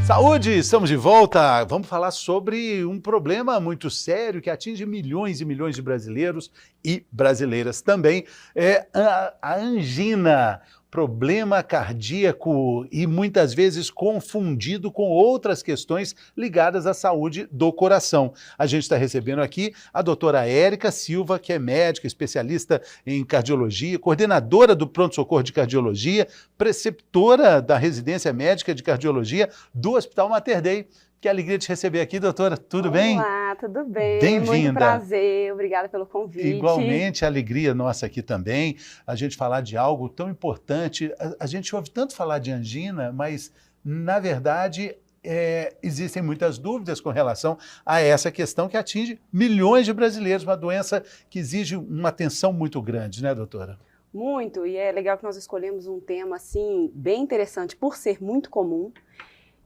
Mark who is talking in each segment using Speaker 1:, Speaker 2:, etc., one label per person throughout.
Speaker 1: Saúde, estamos de volta. Vamos falar sobre um problema muito sério que atinge milhões e milhões de brasileiros e brasileiras também. É a angina, problema cardíaco e muitas vezes confundido com outras questões ligadas à saúde do coração. A gente está recebendo aqui a doutora Érica Silva, que é médica, especialista em cardiologia, coordenadora do pronto-socorro de cardiologia, preceptora da residência médica de cardiologia do Hospital Mater Dei. Que alegria te receber aqui, doutora. Tudo bem?
Speaker 2: Olá, tudo bem?
Speaker 1: Bem-vinda.
Speaker 2: Muito prazer, obrigada pelo convite.
Speaker 1: Igualmente, a alegria nossa aqui também, a gente falar de algo tão importante. A gente ouve tanto falar de angina, mas, na verdade, existem muitas dúvidas com relação a essa questão que atinge milhões de brasileiros, uma doença que exige uma atenção muito grande, né, doutora?
Speaker 2: Muito, e é legal que nós escolhemos um tema, assim, bem interessante, por ser muito comum.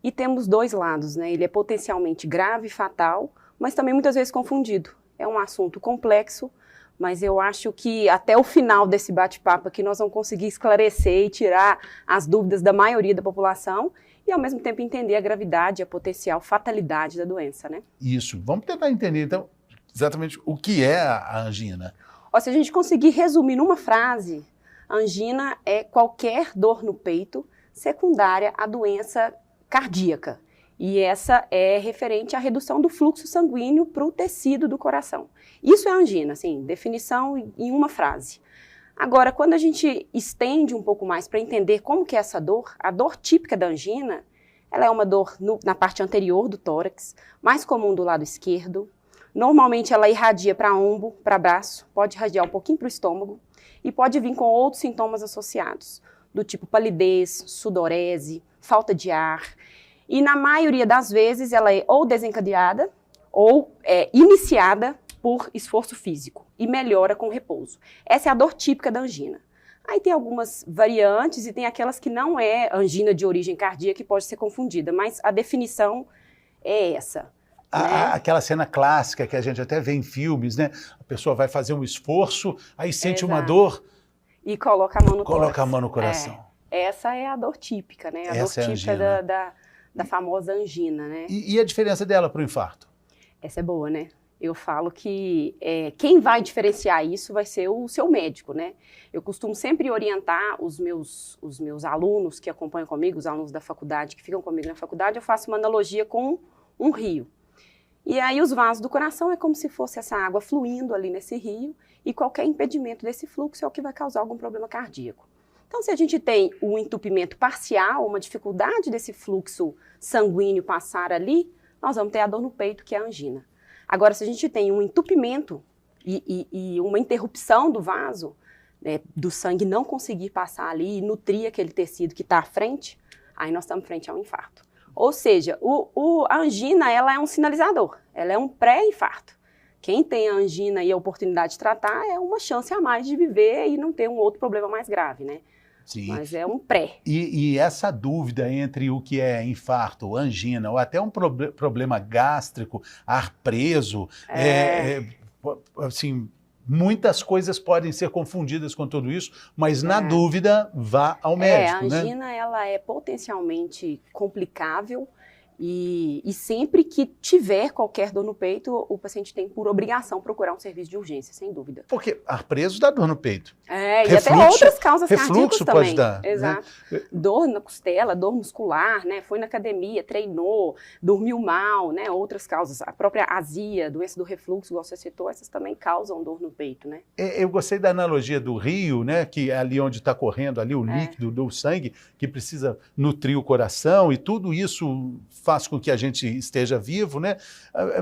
Speaker 2: E temos dois lados, né? Ele é potencialmente grave e fatal, mas também muitas vezes confundido. É um assunto complexo, mas eu acho que até o final desse bate-papo aqui nós vamos conseguir esclarecer e tirar as dúvidas da maioria da população e ao mesmo tempo entender a gravidade e a potencial fatalidade da doença, né?
Speaker 1: Isso. Vamos tentar entender, então, exatamente o que é a angina.
Speaker 2: Se a gente conseguir resumir numa frase, a angina é qualquer dor no peito secundária à doença cardíaca. E essa é referente à redução do fluxo sanguíneo para o tecido do coração. Isso é angina, assim, definição em uma frase. Agora, quando a gente estende um pouco mais para entender como que é essa dor, a dor típica da angina, ela é uma dor na parte anterior do tórax, mais comum do lado esquerdo. Normalmente ela irradia para ombro, para braço, pode irradiar um pouquinho para o estômago e pode vir com outros sintomas associados, do tipo palidez, sudorese, falta de ar. E na maioria das vezes ela é ou desencadeada ou iniciada por esforço físico e melhora com repouso. Essa é a dor típica da angina. Aí tem algumas variantes e tem aquelas que não é angina de origem cardíaca que pode ser confundida, mas a definição é essa. Né?
Speaker 1: Aquela cena clássica que a gente até vê em filmes, né? A pessoa vai fazer um esforço, aí sente uma dor
Speaker 2: e coloca a mão no coração.
Speaker 1: Coloca a mão no coração.
Speaker 2: Essa é a dor típica, né? A
Speaker 1: Essa
Speaker 2: dor típica da famosa angina, né?
Speaker 1: E a diferença dela para o infarto?
Speaker 2: Essa é boa, né? Eu falo que quem vai diferenciar isso vai ser o seu médico, né? Eu costumo sempre orientar os meus alunos que acompanham comigo, os alunos da faculdade, que ficam comigo na faculdade, eu faço uma analogia com um rio. E aí os vasos do coração é como se fosse essa água fluindo ali nesse rio e qualquer impedimento desse fluxo é o que vai causar algum problema cardíaco. Então, se a gente tem um entupimento parcial, uma dificuldade desse fluxo sanguíneo passar ali, nós vamos ter a dor no peito, que é a angina. Agora, se a gente tem um entupimento e uma interrupção do vaso, né, do sangue não conseguir passar ali e nutrir aquele tecido que está à frente, aí nós estamos frente a um infarto. Ou seja, a angina ela é um sinalizador, ela é um pré-infarto. Quem tem a angina e a oportunidade de tratar é uma chance a mais de viver e não ter um outro problema mais grave, né?
Speaker 1: Sim.
Speaker 2: Mas é um pré.
Speaker 1: E essa dúvida entre o que é infarto, angina, ou até um problema gástrico, ar preso, assim, muitas coisas podem ser confundidas com tudo isso, mas na dúvida, vá ao médico, né?
Speaker 2: A angina, ela é potencialmente complicável e sempre que tiver qualquer dor no peito, o paciente tem por obrigação procurar um serviço de urgência, sem dúvida.
Speaker 1: Porque ar preso dá dor no peito.
Speaker 2: E até outras causas cardíacas também.
Speaker 1: Pode dar.
Speaker 2: Exato.
Speaker 1: Né?
Speaker 2: Dor na costela, dor muscular, né? Foi na academia, treinou, dormiu mal, né? Outras causas. A própria azia, doença do refluxo, igual você citou, essas também causam dor no peito, né?
Speaker 1: Eu gostei da analogia do rio, né? Que é ali onde está correndo ali o líquido do sangue, que precisa nutrir o coração e tudo isso faz com que a gente esteja vivo, né?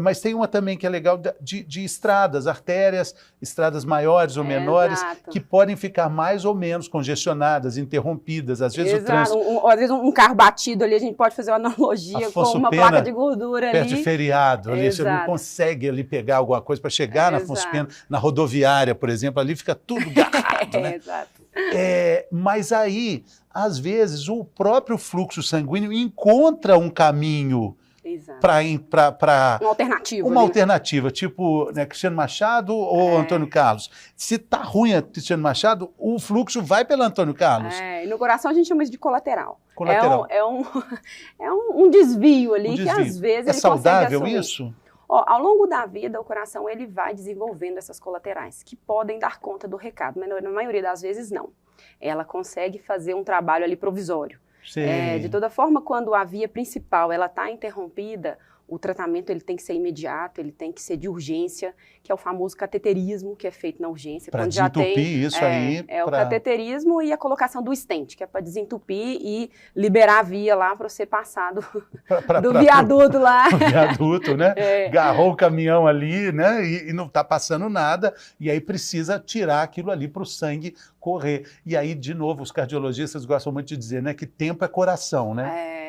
Speaker 1: Mas tem uma também que é legal de estradas, artérias, estradas maiores ou menores, que podem ficar mais ou menos congestionadas, interrompidas. Às vezes
Speaker 2: às vezes um carro batido ali, a gente pode fazer uma analogia
Speaker 1: Afonso
Speaker 2: com uma
Speaker 1: Pena,
Speaker 2: placa de gordura ali.
Speaker 1: perto de feriado, ali você não consegue ali pegar alguma coisa para chegar na Afonso Pena, na rodoviária, por exemplo, ali fica tudo garrado, né?
Speaker 2: Exato.
Speaker 1: Mas aí, às vezes, o próprio fluxo sanguíneo encontra um caminho para
Speaker 2: uma alternativa.
Speaker 1: Uma alternativa, tipo, né, Cristiano Machado ou Antônio Carlos. Se tá ruim a Cristiano Machado, o fluxo vai pelo Antônio Carlos.
Speaker 2: E no coração a gente chama isso de colateral.
Speaker 1: Colateral.
Speaker 2: É um desvio ali que às vezes
Speaker 1: é
Speaker 2: ele
Speaker 1: saudável
Speaker 2: consegue assumir.
Speaker 1: Isso?
Speaker 2: Ao longo da vida, o coração ele vai desenvolvendo essas colaterais, que podem dar conta do recado, mas na maioria das vezes não. Ela consegue fazer um trabalho ali provisório. De toda forma, quando a via principal ela está interrompida, o tratamento ele tem que ser imediato, ele tem que ser de urgência, que é o famoso cateterismo, que é feito na urgência.
Speaker 1: Para desentupir isso aí.
Speaker 2: O cateterismo e a colocação do stent, que é para desentupir e liberar a via lá para você passar do viaduto lá.
Speaker 1: O viaduto, né? Garrou o caminhão ali, né? E não está passando nada, e aí precisa tirar aquilo ali para o sangue correr. E aí, de novo, os cardiologistas gostam muito de dizer, né, que tempo é coração, né?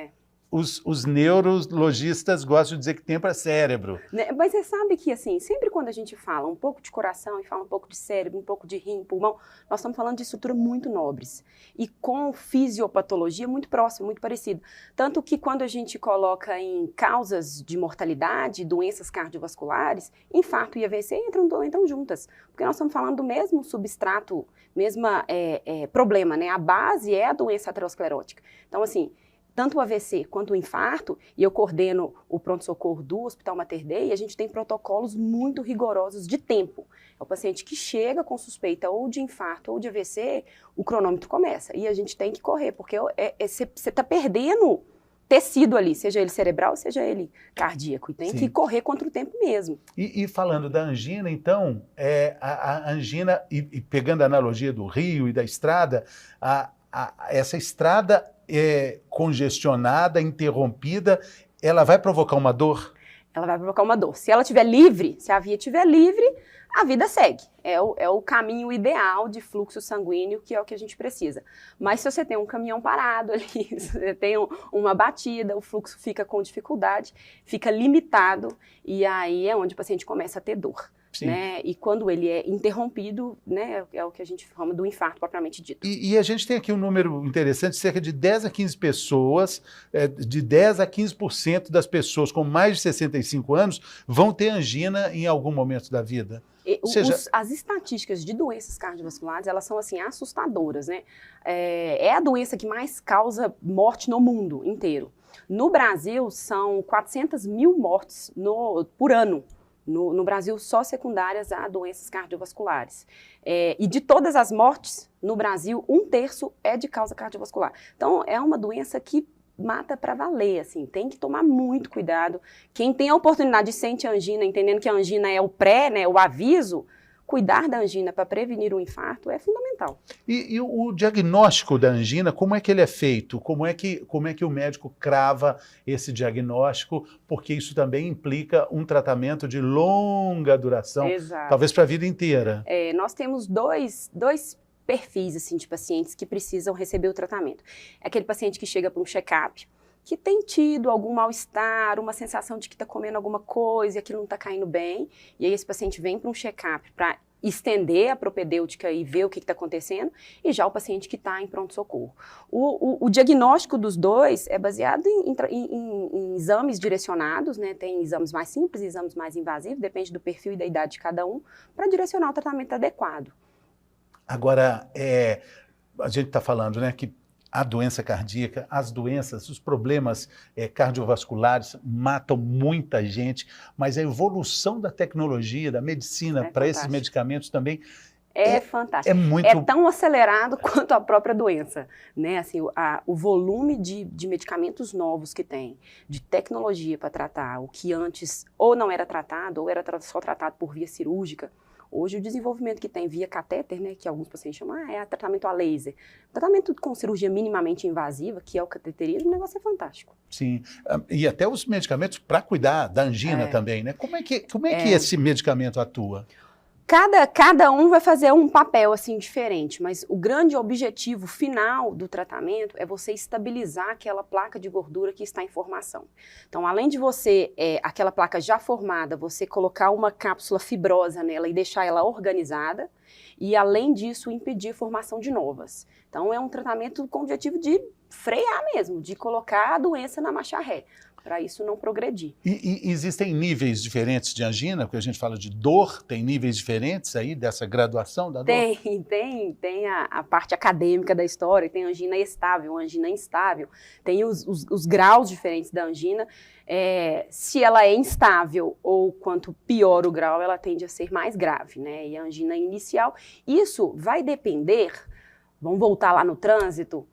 Speaker 1: Os neurologistas gostam de dizer que tempo é cérebro.
Speaker 2: Mas você sabe que, assim, sempre quando a gente fala um pouco de coração e fala um pouco de cérebro, um pouco de rim, pulmão, nós estamos falando de estrutura muito nobres e com fisiopatologia muito próxima, muito parecida. Tanto que quando a gente coloca em causas de mortalidade, doenças cardiovasculares, infarto e AVC entram juntas, porque nós estamos falando do mesmo substrato, mesmo problema, né? A base é a doença aterosclerótica. Então, assim, tanto o AVC quanto o infarto, e eu coordeno o pronto-socorro do Hospital Mater Dei, e a gente tem protocolos muito rigorosos de tempo. É o paciente que chega com suspeita ou de infarto ou de AVC, o cronômetro começa, e a gente tem que correr, porque você está perdendo tecido ali, seja ele cerebral, seja ele cardíaco, e tem que correr contra o tempo mesmo.
Speaker 1: E falando da angina, então, a angina, e pegando a analogia do rio e da estrada, essa estrada congestionada, interrompida, ela vai provocar uma dor?
Speaker 2: Ela vai provocar uma dor. Se ela estiver livre, se a via estiver livre, a vida segue. É o caminho ideal de fluxo sanguíneo, que é o que a gente precisa. Mas se você tem um caminhão parado ali, se você tem uma batida, o fluxo fica com dificuldade, fica limitado, e aí é onde o paciente começa a ter dor. Né? E quando ele é interrompido, né, é o que a gente chama do infarto propriamente dito.
Speaker 1: E a gente tem aqui um número interessante, cerca de 10 a 15 pessoas, de 10 a 15% das pessoas com mais de 65 anos vão ter angina em algum momento da vida.
Speaker 2: As estatísticas de doenças cardiovasculares, elas são assim assustadoras, né? É a doença que mais causa morte no mundo inteiro. No Brasil, são 400 mil mortes por ano. No Brasil, só secundárias a doenças cardiovasculares. E de todas as mortes, no Brasil, 1/3 é de causa cardiovascular. Então, é uma doença que mata para valer, assim, tem que tomar muito cuidado. Quem tem a oportunidade de sentir angina, entendendo que a angina é o pré, né, o aviso, cuidar da angina para prevenir o infarto é fundamental.
Speaker 1: E o diagnóstico da angina, como é que ele é feito? Como é que o médico crava esse diagnóstico? Porque isso também implica um tratamento de longa duração, talvez para a vida inteira.
Speaker 2: Nós temos dois perfis assim, de pacientes que precisam receber o tratamento. É aquele paciente que chega para um check-up, que tem tido algum mal-estar, uma sensação de que está comendo alguma coisa e aquilo não está caindo bem, e aí esse paciente vem para um check-up para estender a propedêutica e ver o que está acontecendo, e já o paciente que está em pronto-socorro. O diagnóstico dos dois é baseado em exames direcionados, né? Tem exames mais simples e exames mais invasivos, depende do perfil e da idade de cada um, para direcionar o tratamento adequado.
Speaker 1: Agora, a gente está falando, né, que a doença cardíaca, as doenças, os problemas cardiovasculares matam muita gente, mas a evolução da tecnologia, da medicina para esses medicamentos também
Speaker 2: é fantástico.
Speaker 1: É
Speaker 2: tão acelerado quanto a própria doença, né? Assim, o volume de medicamentos novos que tem, de tecnologia para tratar, o que antes ou não era tratado, ou era só tratado por via cirúrgica. Hoje, o desenvolvimento que tem via catéter, né, que alguns pacientes chamam, é tratamento a laser. Tratamento com cirurgia minimamente invasiva, que é o cateterismo, o negócio é fantástico.
Speaker 1: Sim, e até os medicamentos para cuidar da angina também, né? Como é que esse medicamento atua?
Speaker 2: Cada um vai fazer um papel assim diferente, mas o grande objetivo final do tratamento é você estabilizar aquela placa de gordura que está em formação. Então, além de você, aquela placa já formada, você colocar uma cápsula fibrosa nela e deixar ela organizada, e além disso, impedir a formação de novas. Então, é um tratamento com o objetivo de frear mesmo, de colocar a doença na marcha ré. para isso não progredir.
Speaker 1: E existem níveis diferentes de angina, porque a gente fala de dor, tem níveis diferentes aí dessa graduação da dor?
Speaker 2: Tem a parte acadêmica da história, tem angina estável, angina instável, tem os graus diferentes da angina. Se ela é instável ou quanto pior o grau, ela tende a ser mais grave, né? E a angina inicial, isso vai depender, vamos voltar lá no trânsito,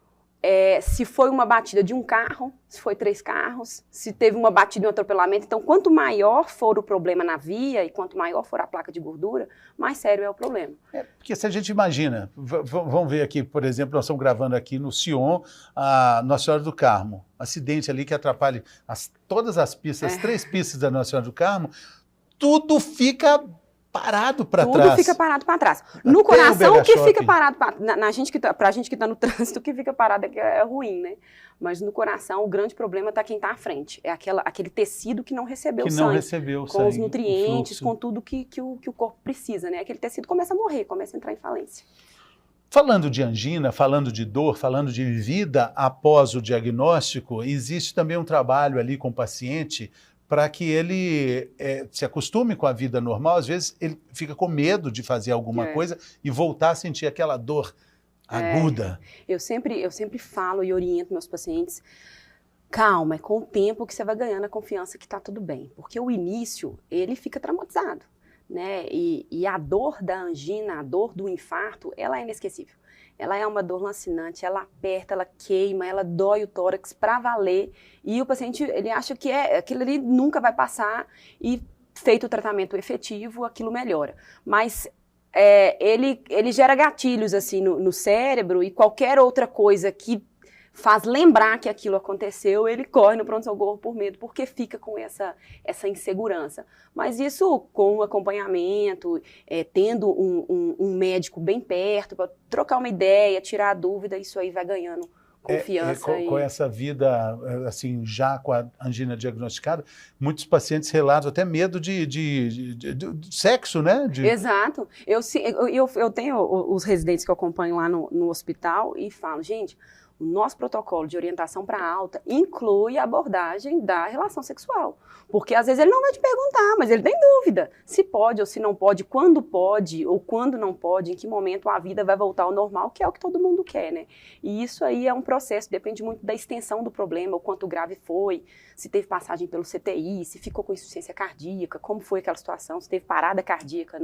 Speaker 2: se foi uma batida de um carro, se foi 3 carros, se teve uma batida e um atropelamento. Então, quanto maior for o problema na via e quanto maior for a placa de gordura, mais sério é o problema.
Speaker 1: Porque se a gente imagina, vamos ver aqui, por exemplo, nós estamos gravando aqui no Sion, a Nossa Senhora do Carmo, acidente ali que atrapalha todas as pistas, as 3 pistas da Nossa Senhora do Carmo, tudo fica parado para trás.
Speaker 2: Tudo fica parado para trás. No coração, o que fica parado, pra gente que está no trânsito, o que fica parado é ruim, né? Mas no coração, o grande problema está quem está à frente. É aquele tecido que não recebeu o sangue. Que não recebeu o sangue. Com os nutrientes, com tudo que o corpo precisa, né? Aquele tecido começa a morrer, começa a entrar em falência.
Speaker 1: Falando de angina, falando de dor, falando de vida após o diagnóstico, existe também um trabalho ali com o paciente para que ele se acostume com a vida normal. Às vezes ele fica com medo de fazer alguma coisa e voltar a sentir aquela dor aguda. Eu sempre falo e oriento meus pacientes, calma, é com o tempo que você vai ganhando a confiança que está tudo bem. Porque o início, ele fica traumatizado, né? E a dor da angina, a dor do infarto, ela é inesquecível. Ela é uma dor lancinante, ela aperta, ela queima, ela dói o tórax para valer. E o paciente, ele acha que aquilo ali nunca vai passar e, feito o tratamento efetivo, aquilo melhora. Mas ele gera gatilhos assim no cérebro e qualquer outra coisa que faz lembrar que aquilo aconteceu, ele corre no pronto-socorro por medo, porque fica com essa insegurança. Mas isso com o acompanhamento, tendo um médico bem perto, para trocar uma ideia, tirar a dúvida, isso aí vai ganhando confiança. Com essa vida, assim, já com a angina diagnosticada, muitos pacientes relatam até medo de sexo, né?
Speaker 2: Exato. Eu tenho os residentes que eu acompanho lá no hospital e falo, gente, o nosso protocolo de orientação para alta inclui a abordagem da relação sexual. Porque às vezes ele não vai te perguntar, mas ele tem dúvida se pode ou se não pode, ou quando não pode, em que momento a vida vai voltar ao normal, que é o que todo mundo quer, né? E isso aí é um processo, depende muito da extensão do problema, o quanto grave foi, se teve passagem pelo CTI, se ficou com insuficiência cardíaca, como foi aquela situação, se teve parada cardíaca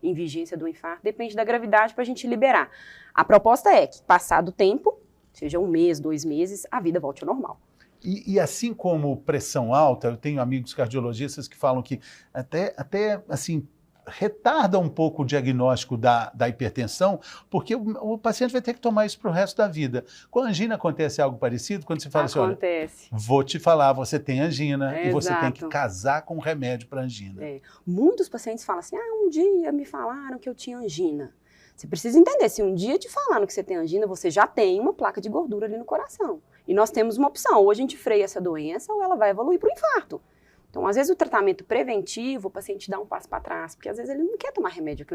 Speaker 2: em vigência do infarto, depende da gravidade para a gente liberar. A proposta é que, passado o tempo, seja 1 mês, 2 meses, a vida volte ao normal.
Speaker 1: E assim como pressão alta, eu tenho amigos cardiologistas que falam que até assim, retarda um pouco o diagnóstico da hipertensão, porque o paciente vai ter que tomar isso para o resto da vida. Com a angina acontece algo parecido? Quando você fala assim, olha, vou te falar, você tem angina e você tem que casar com remédio para angina.
Speaker 2: Muitos pacientes falam assim, um dia me falaram que eu tinha angina. Você precisa entender, se um dia te falaram que você tem angina, você já tem uma placa de gordura ali no coração. E nós temos uma opção, ou a gente freia essa doença, ou ela vai evoluir para o infarto. Então, às vezes, o tratamento preventivo, o paciente dá um passo para trás, porque às vezes ele não quer tomar remédio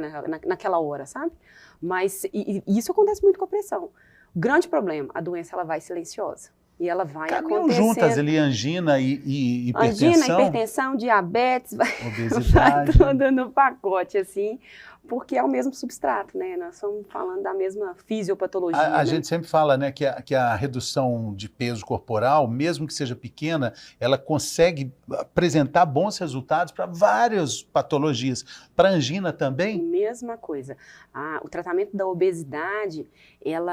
Speaker 2: naquela hora, sabe? Mas isso acontece muito com a pressão. O grande problema, a doença ela vai silenciosa. E ela vai acontecendo.
Speaker 1: Juntas ali, angina e hipertensão.
Speaker 2: Angina, hipertensão, diabetes, vai tudo no pacote, assim, porque é o mesmo substrato, né? Nós estamos falando da mesma fisiopatologia.
Speaker 1: A gente sempre fala, né, que a redução de peso corporal, mesmo que seja pequena, ela consegue apresentar bons resultados para várias patologias. Para angina também?
Speaker 2: Mesma coisa. O tratamento da obesidade,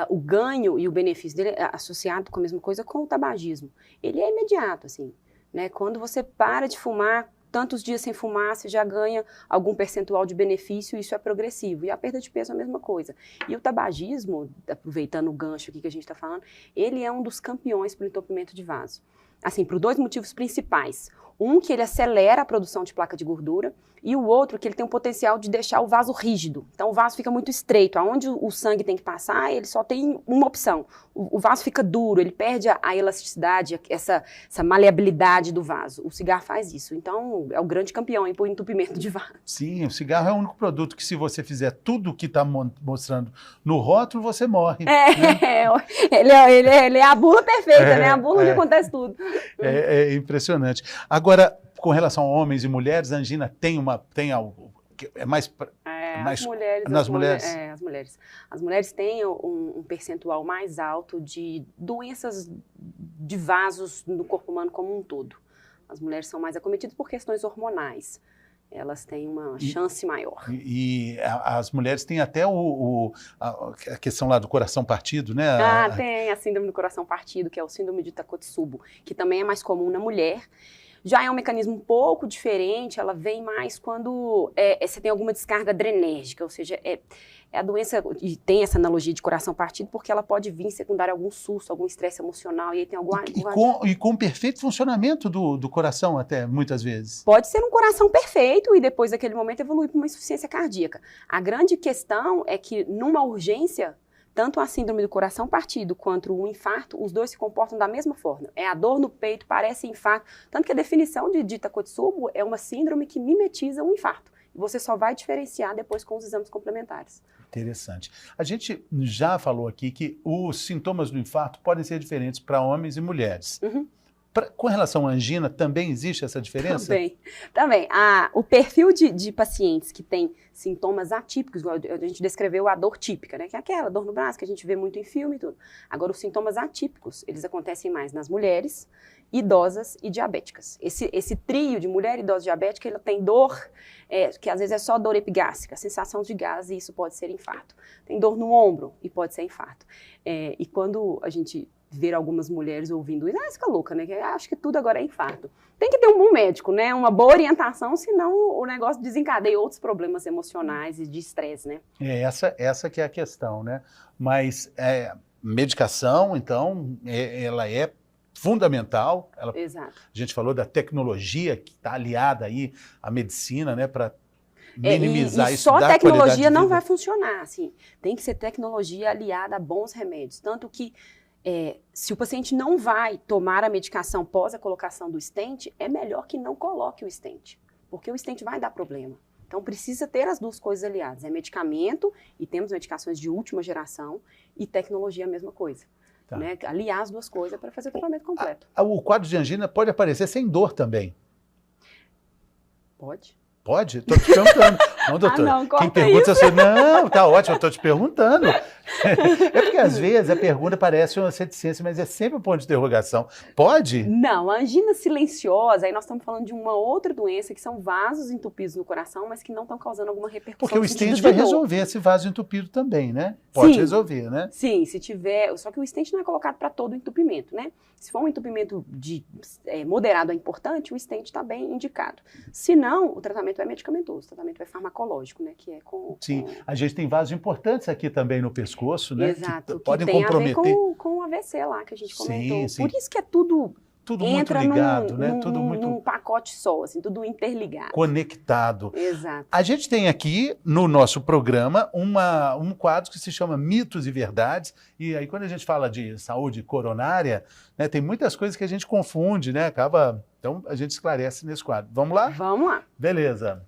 Speaker 2: o ganho e o benefício dele é associado com a mesma coisa com o tabagismo. Ele é imediato, assim, né? Quando você para de fumar, tantos dias sem fumar, você já ganha algum percentual de benefício, e isso é progressivo. E a perda de peso é a mesma coisa. E o tabagismo, aproveitando o gancho aqui que a gente está falando, ele é um dos campeões para o entupimento de vaso. Assim, por 2 motivos principais. Um, que ele acelera a produção de placa de gordura, e o outro, que ele tem o potencial de deixar o vaso rígido. Então, o vaso fica muito estreito. Aonde o sangue tem que passar, ele só tem uma opção. O vaso fica duro, ele perde a elasticidade, essa maleabilidade do vaso. O cigarro faz isso. Então, é o grande campeão por entupimento de vaso.
Speaker 1: Sim, o cigarro é o único produto que, se você fizer tudo o que está mostrando no rótulo, você morre.
Speaker 2: Ele é a bula perfeita, né? A bula onde acontece tudo.
Speaker 1: É impressionante. Agora, com relação a homens e mulheres, a angina tem algo que é mais...
Speaker 2: As mulheres. As mulheres têm um percentual mais alto de doenças de vasos no corpo humano como um todo. As mulheres são mais acometidas por questões hormonais. Elas têm uma chance maior.
Speaker 1: E as mulheres têm até a questão lá do coração partido, né?
Speaker 2: Tem a síndrome do coração partido, que é o síndrome de Takotsubo, que também é mais comum na mulher. Já é um mecanismo um pouco diferente, ela vem mais quando você tem alguma descarga adrenérgica, ou seja, a doença, e tem essa analogia de coração partido, porque ela pode vir secundária a algum susto, algum estresse emocional, e aí tem algum...
Speaker 1: E com perfeito funcionamento do coração até, muitas vezes.
Speaker 2: Pode ser um coração perfeito e depois daquele momento evoluir para uma insuficiência cardíaca. A grande questão é que numa urgência, tanto a síndrome do coração partido quanto o infarto, os dois se comportam da mesma forma. É a dor no peito, parece infarto. Tanto que a definição de Takotsubo é uma síndrome que mimetiza um infarto. E você só vai diferenciar depois com os exames complementares.
Speaker 1: Interessante. A gente já falou aqui que os sintomas do infarto podem ser diferentes para homens e mulheres.
Speaker 2: Uhum.
Speaker 1: Com relação à angina, também existe essa diferença?
Speaker 2: Também. O perfil de pacientes que têm sintomas atípicos, a gente descreveu a dor típica, né? Que é aquela dor no braço que a gente vê muito em filme e tudo. Agora, os sintomas atípicos, eles acontecem mais nas mulheres, idosas e diabéticas. Esse trio de mulher, idosa e diabética, ele tem dor, que às vezes é só dor epigástrica, sensação de gás, e isso pode ser infarto. Tem dor no ombro e pode ser infarto. E quando a gente ver algumas mulheres ouvindo isso, fica louca, né? Acho que tudo agora é infarto. Tem que ter um bom médico, né? Uma boa orientação, senão o negócio desencadeia outros problemas emocionais e de estresse, né?
Speaker 1: Essa que é a questão, né? Mas medicação, então, ela é fundamental.
Speaker 2: Exato.
Speaker 1: A gente falou da tecnologia que está aliada aí à medicina, né? Para minimizar isso.
Speaker 2: Só tecnologia não vai funcionar, assim. Tem que ser tecnologia aliada a bons remédios. Tanto que se o paciente não vai tomar a medicação pós a colocação do stent, é melhor que não coloque o stent, porque o stent vai dar problema. Então precisa ter as duas coisas aliadas, medicamento, e temos medicações de última geração, e tecnologia a mesma coisa. Tá. Né? Aliar as duas coisas para fazer o tratamento completo.
Speaker 1: O quadro de angina pode aparecer sem dor também?
Speaker 2: Pode.
Speaker 1: Pode? Estou te perguntando. Não, doutor.
Speaker 2: Não,
Speaker 1: quem pergunta
Speaker 2: isso.
Speaker 1: assim, não, tá ótimo, eu estou te perguntando. É porque às vezes a pergunta parece uma reticência, mas é sempre um ponto de interrogação. Pode?
Speaker 2: Não, a angina silenciosa, aí nós estamos falando de uma outra doença que são vasos entupidos no coração, mas que não estão causando alguma repercussão.
Speaker 1: Porque o stent vai resolver esse vaso entupido também, né? Pode resolver, né?
Speaker 2: Sim, se tiver, só que o stent não é colocado para todo entupimento, né? Se for um entupimento moderado a importante, o stent está bem indicado. Se não, o tratamento é medicamentoso, o tratamento é farmacológico, né? Que é
Speaker 1: Sim, a gente tem vasos importantes aqui também no pescoço, né?
Speaker 2: Exato,
Speaker 1: que podem
Speaker 2: tem
Speaker 1: comprometer.
Speaker 2: A ver com o AVC lá que a gente comentou.
Speaker 1: Sim.
Speaker 2: Por isso que é tudo
Speaker 1: muito ligado, né?
Speaker 2: Tudo num pacote só, assim, tudo interligado.
Speaker 1: Conectado.
Speaker 2: Exato.
Speaker 1: A gente tem aqui no nosso programa um quadro que se chama Mitos e Verdades. E aí quando a gente fala de saúde coronária, né, tem muitas coisas que a gente confunde, né? Então a gente esclarece nesse quadro. Vamos lá?
Speaker 2: Vamos lá.
Speaker 1: Beleza.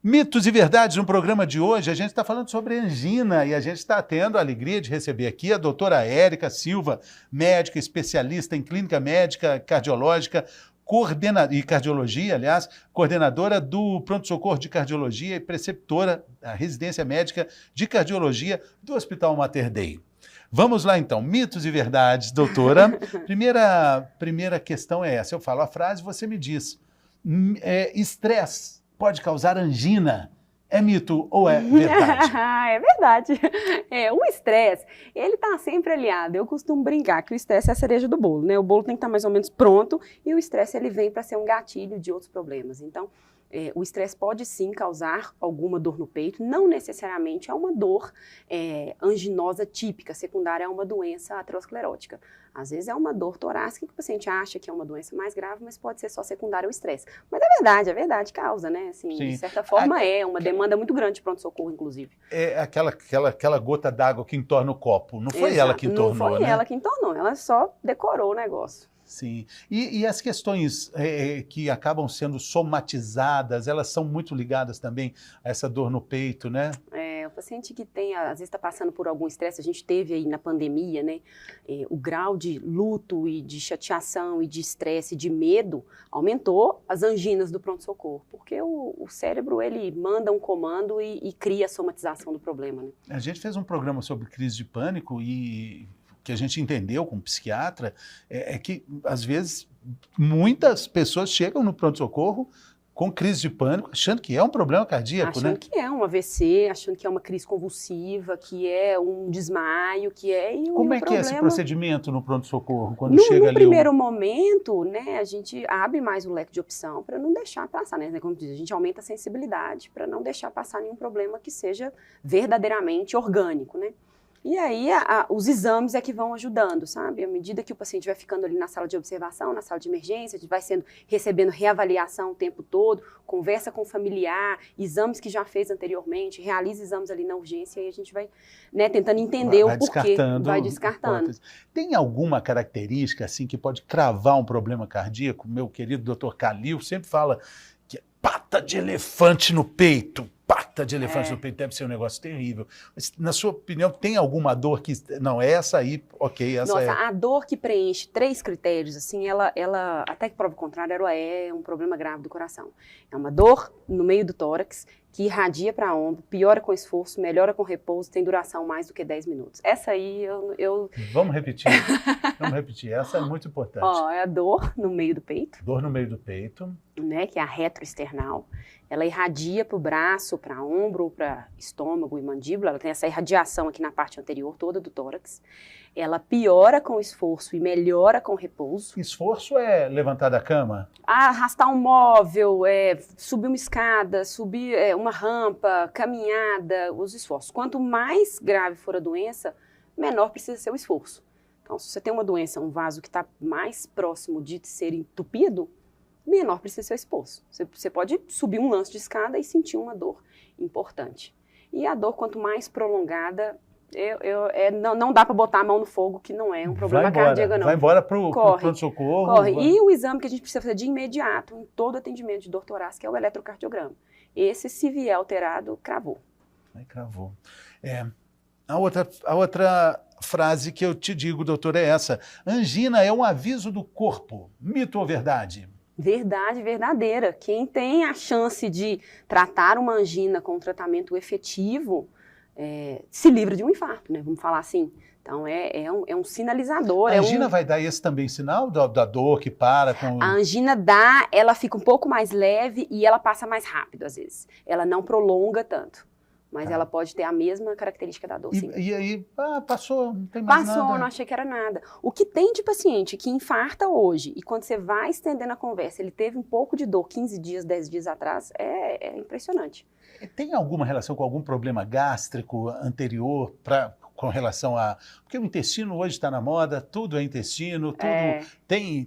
Speaker 1: Mitos e Verdades, no programa de hoje, a gente está falando sobre angina e a gente está tendo a alegria de receber aqui a doutora Érica Silva, médica especialista em clínica médica cardiológica, e cardiologia, aliás, coordenadora do pronto-socorro de cardiologia e preceptora da residência médica de cardiologia do Hospital Mater Dei. Vamos lá então, mitos e verdades, doutora. Primeira questão é essa, eu falo a frase, você me diz, estresse pode causar angina? É mito ou é verdade?
Speaker 2: É verdade. O estresse, ele está sempre aliado. Eu costumo brincar que o estresse é a cereja do bolo, né? O bolo tem que estar mais ou menos pronto e o estresse ele vem para ser um gatilho de outros problemas. Então, o estresse pode sim causar alguma dor no peito, não necessariamente é uma dor anginosa típica, secundária a uma doença aterosclerótica. Às vezes é uma dor torácica que o paciente acha que é uma doença mais grave, mas pode ser só secundária ao estresse. Mas é verdade, causa, né? Assim, de certa forma é uma demanda muito grande de pronto-socorro, inclusive.
Speaker 1: É aquela gota d'água que entorna o copo, não foi ela que entornou, né?
Speaker 2: Não foi ela que entornou, ela só decorou o negócio.
Speaker 1: Sim. E as questões que acabam sendo somatizadas, elas são muito ligadas também a essa dor no peito, né?
Speaker 2: O paciente que tem, às vezes está passando por algum estresse, a gente teve aí na pandemia, né, o grau de luto e de chateação e de estresse, de medo, aumentou as anginas do pronto-socorro, porque o cérebro, ele manda um comando e cria a somatização do problema, né?
Speaker 1: A gente fez um programa sobre crise de pânico e o que a gente entendeu como psiquiatra é que, às vezes, muitas pessoas chegam no pronto-socorro com crise de pânico, achando que é um problema cardíaco,
Speaker 2: achando
Speaker 1: né?
Speaker 2: Achando que é um AVC, achando que é uma crise convulsiva, que é um desmaio, que é...
Speaker 1: Como é que é esse procedimento no pronto-socorro, quando chega ali?
Speaker 2: No primeiro momento, né, a gente abre mais o leque de opção para não deixar passar, né? Como diz, a gente aumenta a sensibilidade para não deixar passar nenhum problema que seja verdadeiramente orgânico, né? E aí, os exames é que vão ajudando, sabe? À medida que o paciente vai ficando ali na sala de observação, na sala de emergência, a gente vai recebendo reavaliação o tempo todo, conversa com o familiar, exames que já fez anteriormente, realiza exames ali na urgência e a gente vai, né, tentando entender o porquê. Vai descartando.
Speaker 1: Tem alguma característica assim que pode cravar um problema cardíaco? Meu querido Dr. Calil sempre fala que é pata de elefante no peito. Pata de elefante no peito deve ser um negócio terrível. Mas, na sua opinião, tem alguma dor que... Não, essa aí, ok, essa
Speaker 2: Nossa, a dor que preenche 3 critérios, assim, ela, até que prova o contrário, ela é um problema grave do coração. É uma dor no meio do tórax, que irradia para ombro, piora com esforço, melhora com repouso, tem duração mais do que 10 minutos. Essa aí eu...
Speaker 1: Vamos repetir. Vamos repetir. Essa é muito importante.
Speaker 2: Ó, é a dor no meio do peito.
Speaker 1: Dor no meio do peito.
Speaker 2: Né, que é a retroesternal. Ela irradia para o braço, para ombro, para estômago e mandíbula. Ela tem essa irradiação aqui na parte anterior toda do tórax. Ela piora com esforço e melhora com repouso.
Speaker 1: Esforço é levantar da cama?
Speaker 2: Arrastar um móvel, subir uma escada, subir uma rampa, caminhada, os esforços. Quanto mais grave for a doença, menor precisa ser o esforço. Então, se você tem uma doença, um vaso que está mais próximo de ser entupido, menor precisa ser o esforço. Você pode subir um lance de escada e sentir uma dor importante. E a dor, quanto mais prolongada, não dá para botar a mão no fogo, que não é um problema cardíaco, não.
Speaker 1: Vai embora para o pronto-socorro.
Speaker 2: Corre. E o exame que a gente precisa fazer de imediato, em todo atendimento de dor torácica, é o eletrocardiograma. Esse, se vier alterado, cravou.
Speaker 1: Cravou. A outra frase que eu te digo, doutor, é essa. Angina é um aviso do corpo. Mito ou verdade?
Speaker 2: Verdade verdadeira. Quem tem a chance de tratar uma angina com um tratamento efetivo, se livra de um infarto, né? Vamos falar assim. Então, é um sinalizador.
Speaker 1: A angina vai dar esse também sinal da dor que para com...
Speaker 2: A angina ela fica um pouco mais leve e ela passa mais rápido, às vezes. Ela não prolonga tanto. Mas ela pode ter a mesma característica da dor, sim.
Speaker 1: E aí, passou, não tem mais nada.
Speaker 2: Passou, não achei que era nada. O que tem de paciente que infarta hoje, e quando você vai estendendo a conversa, ele teve um pouco de dor 15 dias, 10 dias atrás, é impressionante.
Speaker 1: Tem alguma relação com algum problema gástrico anterior com relação a... Porque o intestino hoje está na moda, tudo é intestino, tudo...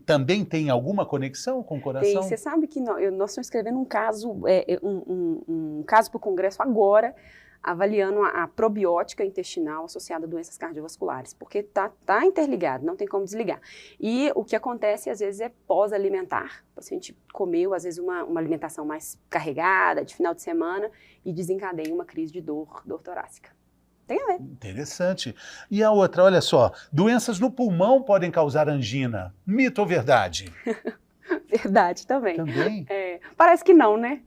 Speaker 1: Também tem alguma conexão com o coração?
Speaker 2: Tem, você sabe que nós estamos escrevendo um caso, um caso para o Congresso agora, avaliando a probiótica intestinal associada a doenças cardiovasculares, porque tá interligado, não tem como desligar. E o que acontece, às vezes, é pós-alimentar. O paciente comeu, às vezes, uma alimentação mais carregada, de final de semana, e desencadeia uma crise de dor torácica. Tem a ver.
Speaker 1: Interessante. E a outra, olha só, doenças no pulmão podem causar angina. Mito ou verdade?
Speaker 2: Verdade também.
Speaker 1: Também?
Speaker 2: Parece que não, né?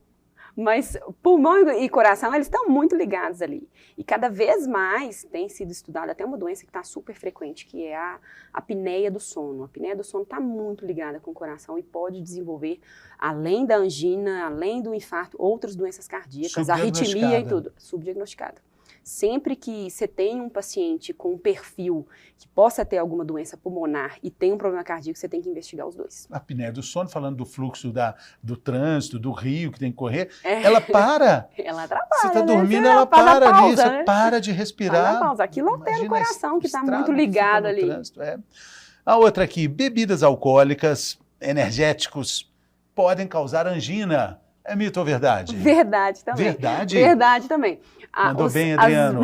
Speaker 2: Mas pulmão e coração, eles estão muito ligados ali. E cada vez mais tem sido estudada até uma doença que está super frequente, que é a apneia do sono. A apneia do sono está muito ligada com o coração e pode desenvolver, além da angina, além do infarto, outras doenças cardíacas, arritmia e tudo. Subdiagnosticada. Sempre que você tem um paciente com um perfil que possa ter alguma doença pulmonar e tem um problema cardíaco, você tem que investigar os dois.
Speaker 1: A apneia do sono, falando do fluxo do trânsito, do rio que tem que correr, ela para.
Speaker 2: Ela atrapalha,
Speaker 1: você está dormindo,
Speaker 2: né?
Speaker 1: ela para ali,
Speaker 2: pausa,
Speaker 1: você para de respirar.
Speaker 2: Para pausa. Aquilo altera o coração, que está muito ligado ali.
Speaker 1: Trânsito, A outra aqui, bebidas alcoólicas, energéticos, podem causar angina. É mito ou verdade?
Speaker 2: Verdade também.
Speaker 1: Verdade?
Speaker 2: Verdade também.
Speaker 1: Mandou bem, Adriano,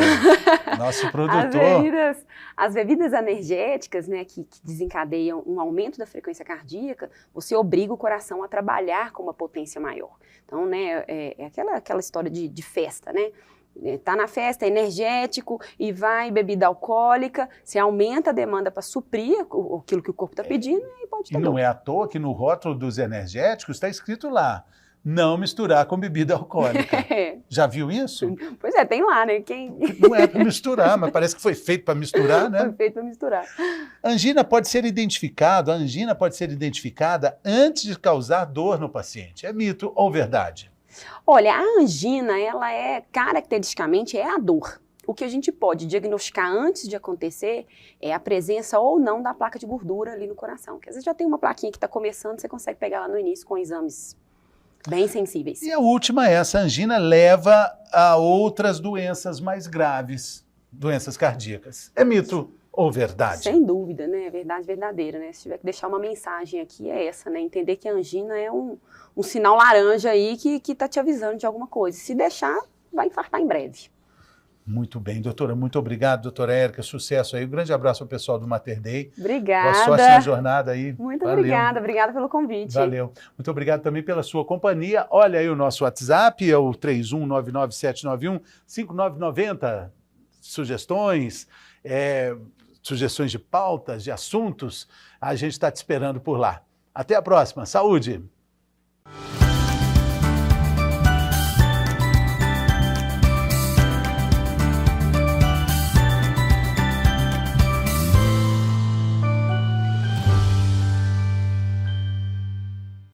Speaker 1: nosso produtor.
Speaker 2: As bebidas energéticas, né, que desencadeiam um aumento da frequência cardíaca, você obriga o coração a trabalhar com uma potência maior. Então, né, é aquela história de festa, né? Tá na festa, é energético e vai bebida alcoólica, você aumenta a demanda para suprir aquilo que o corpo está pedindo e pode ter
Speaker 1: E não
Speaker 2: dor.
Speaker 1: é à toa que no rótulo dos energéticos está escrito lá, não misturar com bebida alcoólica.
Speaker 2: É.
Speaker 1: Já viu isso?
Speaker 2: Pois é, tem lá, né? Quem
Speaker 1: Não é para misturar, mas parece que foi feito para misturar,
Speaker 2: foi
Speaker 1: né?
Speaker 2: feito para misturar.
Speaker 1: A angina pode ser identificada antes de causar dor no paciente. É mito ou verdade?
Speaker 2: Olha, a angina, ela é, caracteristicamente, é a dor. O que a gente pode diagnosticar antes de acontecer é a presença ou não da placa de gordura ali no coração. Porque às vezes já tem uma plaquinha que está começando, você consegue pegar lá no início com exames bem sensíveis.
Speaker 1: E a última é essa angina leva a outras doenças mais graves, doenças cardíacas. É mito ou verdade?
Speaker 2: Sem dúvida, né? É verdade verdadeira, né? Se tiver que deixar uma mensagem aqui, é essa, né? Entender que a angina é um sinal laranja aí que tá te avisando de alguma coisa. Se deixar, vai infartar em breve.
Speaker 1: Muito bem, doutora. Muito obrigado, doutora Érica. Sucesso aí. Um grande abraço ao pessoal do Mater Day.
Speaker 2: Obrigada.
Speaker 1: Boa sorte na jornada aí.
Speaker 2: Muito
Speaker 1: Valeu.
Speaker 2: obrigada. Obrigada pelo convite.
Speaker 1: Valeu. Muito obrigado também pela sua companhia. Olha aí o nosso WhatsApp, é o 31997915990. Sugestões, sugestões de pautas, de assuntos, a gente está te esperando por lá. Até a próxima. Saúde!